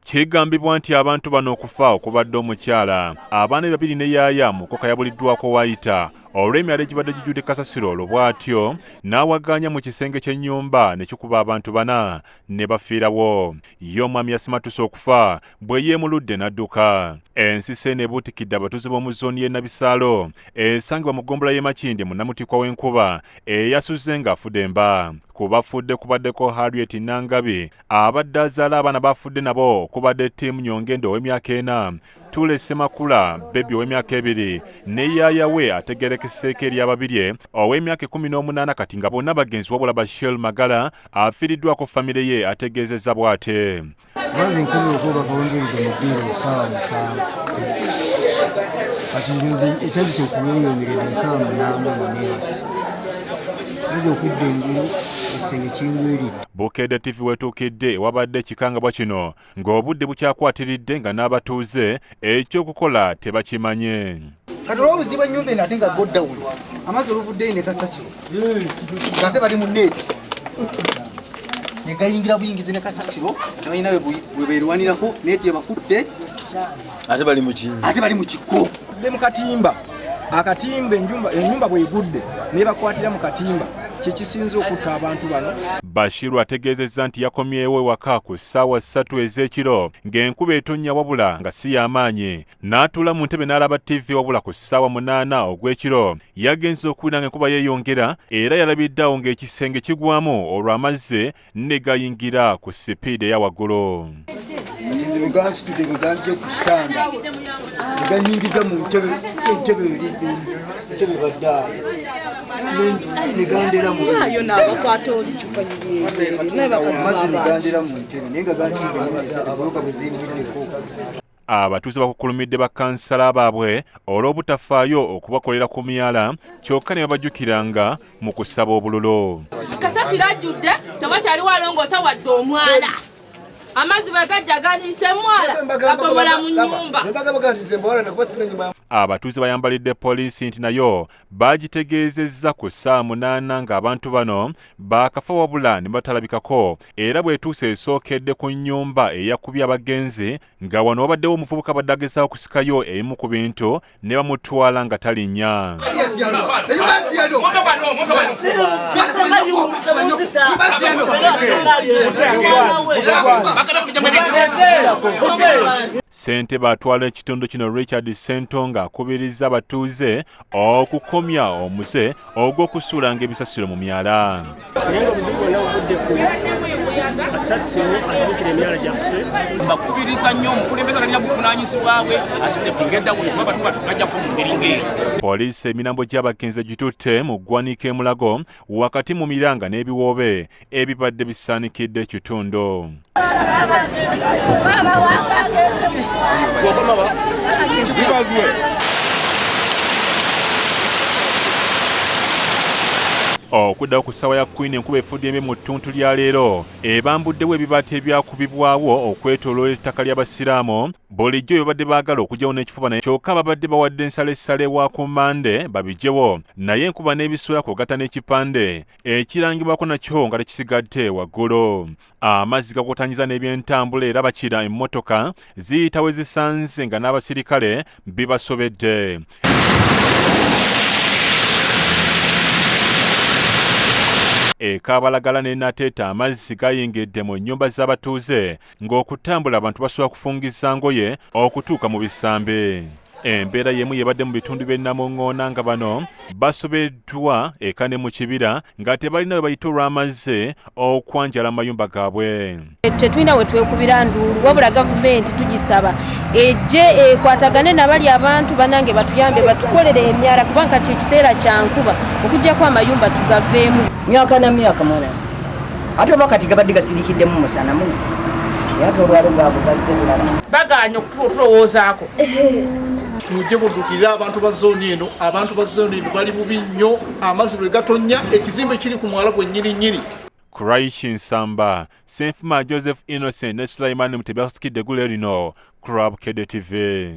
Kigambibwa nti abantu bano okufa okubadde omukyala abaana babiri ne yaaya mukoka yabuliddwako wayita olw'emyala egibadde gijjudde kasasiro olwo bw'atyo n'awaganya mu kisenge ky'ennyumba ne kikuba abantu bana ne bafiirawo. Ye omwami yasimatuse okufa bwe yeemuludde n'adduka. Ensise ne buutikidde abatuuze b'omu zooni y'e Nabisaalo esangibwa mu ggombolola y'e Makindye mu Namutikwa w'Enkuba eyasuze ng'afudde emba. Ku bafudde kubaddeko Harriet Nangabi abadde azaala abaana bafudde nabo kubadde ttiimu Nyongendo ow'emyaka 4, Tule Semakula Baby ow'emyaka 2 ne yaaya we ategerekeseeko eri ababirye ow'emyaka 18 kati nga bonna bagenzi wabula Bashir Magala afiiriddwako famire ye ategeezezza bw'ate. Bazi nkumi okuba bafiiridde mu ddiiro ssaawa 7 kati njozi etandise okuyongeredde ensaawa 8 nga neebase bazi okudda engulu essenge kingwiridde. Bukedde TV wetuukidde wabadde ekikangabwa kino ng'obudde bukyakwatiridde nga n'abatuuze ekyokukola tebakimanye. Kati olw'obuzibu bw'ennyumba eno ate nga goddawuni amazzi oluvuddeyo ne kasasiro ng'ate bali mu neeti ne gayingira buyingizi ne kasasiro tebalina bwe beerwanirako neeti ebakutte ate bali mu kikko mu katimba. Akatimba ennyumba bw'egudde n'ebakwatira mu katimba kyekisinze okutta abantu bano. Bashiru ategeezezza nti yakomyewo ewaka ku ssaawa 3 ez'ekiro ng'enkuba etonnya wabula nga si y'amaanyi. N'atuula mu ntebe n'alaba TV wabula ku ssaawa 8 ogw'ekiro yagenze okuwulira ng'enkuba yeeyongera era yalabiddeawo ng'ekisenge kigwamu olwo amazzi ne gayingira ku sipiidi eya waggulu. Gasitudde beganje ku kitanda neganyingiza mu ntebe badda negandera mu amazzi negandera mu ntebe naye nga gasiddebuloka bwe zimbuddeko. Abatuuze bakukulumidde bakansala baabwe olw'obutafaayo okubakolera ku myala kyokka ne babajjukiranga mu kusaba obululu. Kasasiro ajjudde tewakyaliwo alongoosa wadde omwala. Amazzi bagajja ganiise mwala gabomola mu nnyumba. Abatuuze bayambalidde poliisi nti nayo bagitegeezezza ku ssaawa 8 ng'abantu bano baakafa wabula ne batalabikako era bwetuuse esookedde ku nnyumba eyakubye abagenzi nga wano wabaddewo omuvubuka badde agezaako kusikayo ebimu ku bintu ne bamutwala nga talinnya. Ssentebe atwala ekitundu kino Richard Sentonga akubiriza abatuuze okukomya omuze ogw'okusuulanga ebisasiro mu myala. Bakubiriza nnyo omukulembeze alina buvunaanyizibwa bwe asiteekungedda buli kuba batuba tukajjako mu ngeri ngeri. Poliisi emirambo gy'abagenzi gitutte mu ggwanika e Mulago wakati mu miranga n'ebiwoobe ebibadde bisaanikidde ekitundu. Okuddawo ku ssaawa ya Queen enkuba efudde embi mu ttuntu lya leero ebambuddewo ebibaata ebyakubibwawo okwetooloola ettaka ly'Abasiraamu bulijjo babadde baagala okugyawo n'ekifuba naye kyokka babadde bawadde ensalessale wa ku Mande babigyewo naye enkuba n'ebisuula kwogatta n'ekipande ekirangibwako nakyo nga tekisigadde waggulu. Amazzi gakotanyiza n'ebyentambula era bakira emmotoka ziyita we zisanze nga n'abasirikale bibasobedde. Ekabalagala ne Nateeta amazzi gayingidde mu nnyumba z'abatuuze ng'okutambula abantu basobola kufungiza ngoye okutuuka mu bisambe. Embeera y'emu yebadde mu bitundu by'e Namuŋŋoona nga bano basobeddwa eka ne mu kibira nga tebalina we bayita olw'amazzi okwanjala amayumba gaabwe. Tetulina we twekubira nduulu wabula gavumenti tugisaba ejje ekwatagane nabali abantu banange batuyambe batukolere emyala kubanga kati ekiseera kya nkuba okuggyako amayumba tugaveemu. Myaka na myaka mwana ate oba kati gabadde gasirikiddemu musana muno ate olwalo gaabo gazze bulala Baganya okutulowoozaako. Mujje muddukirira abantu ba zooni eno. Abantu ba zooni eno bali bubi nnyo amazzi bwe gatonnya ekizimbe kiri ku mwala gwe nnyini. Christ Nsamba, Senfuma Joseph Innocent ne Sulaiman Mutebasikidde Gule lino Club KD TV.